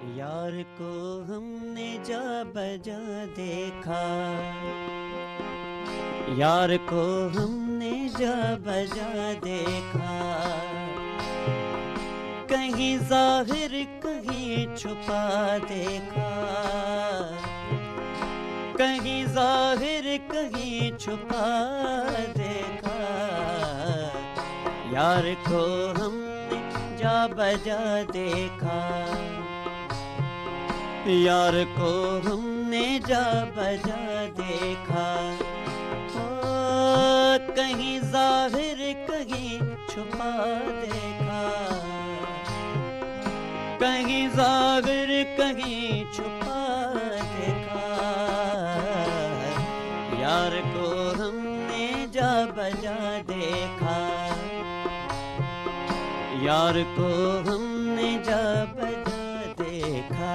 यार को हमने जा बजा देखा, यार को हमने जा बजा देखा, कहीं जाहिर कहीं छुपा देखा, कहीं जाहिर कहीं छुपा देखा। यार को हमने जा बजा देखा, यार को हमने जा बजा देखा। ओ कहीं जाहिर कहीं छुपा देखा, कहीं जाहिर कहीं छुपा देखा। यार को हमने जा बजा देखा, यार को हमने जा बजा देखा।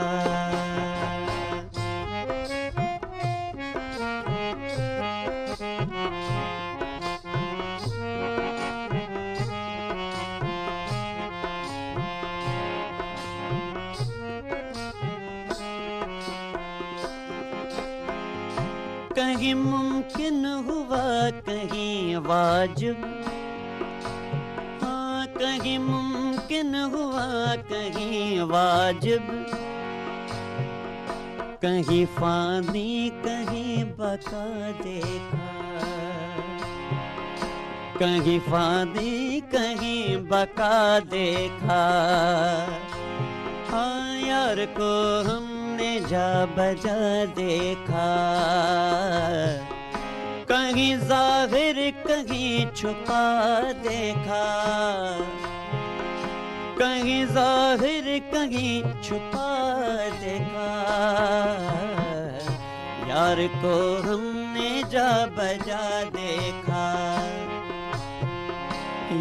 कहीं मुमकिन हुआ कहीं वाजिब, हाँ कहीं मुमकिन हुआ कहीं वाजिब, कहीं फानी कहीं बका देखा, कहीं फानी कहीं बका देखा। हाँ यार को हमने जा बजा देखा, कहीं जाहिर कहीं छुपा देखा, कहीं जाहिर कहीं छुपा देखा। यार को हमने जा बजा देखा,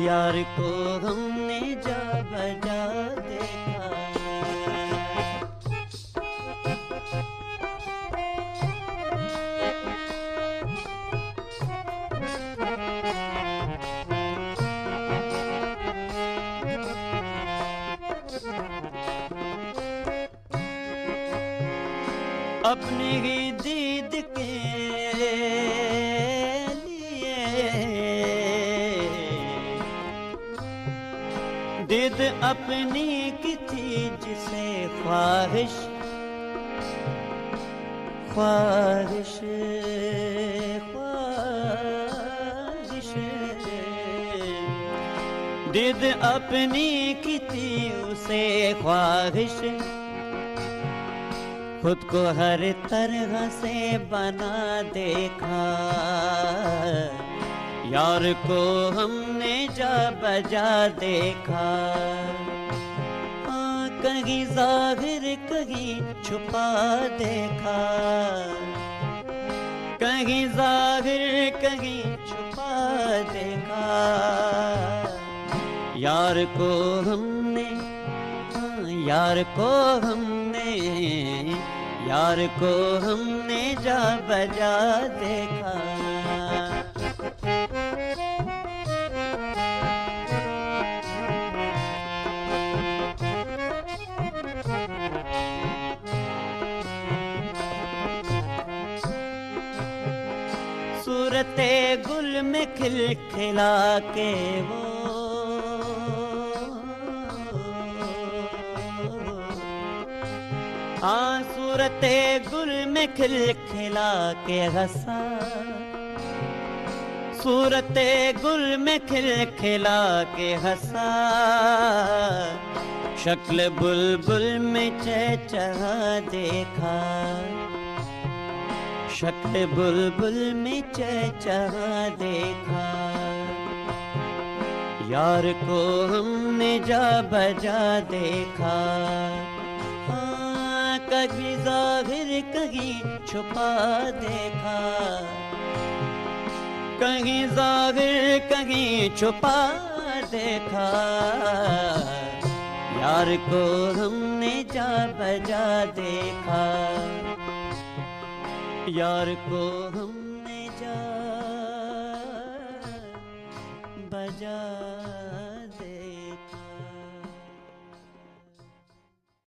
यार को हमने जा बजा देखा। अपनी ही दीद के लिए दीद अपनी की थी जिसे ख्वाहिश ख्वाहिश ख्वाहिश दीद अपनी की थी उसे ख्वाहिश, खुद को हर तरह से बना देखा। यार को हमने जा बजा देखा, कहीं जाहिर कहीं छुपा देखा, कहीं जाहिर कहीं छुपा देखा। यार को हमने, यार को हमने, यार को हमने जा बजा देखा। सूरते गुल में खिलखिला के वो हाँ सूरते गुल में खिलखिला के हंसा, सूरते गुल में खिलखिला के हंसा, शक्ल बुलबुल में चहचहा देखा, शक्ल बुलबुल में चहचहा देखा। यार को हमने जा बजा देखा, कहीं जाहिर कहीं छुपा देखा, कहीं जाहिर कहीं छुपा देखा। यार को हमने जा बजा देखा, यार को हमने जा बजा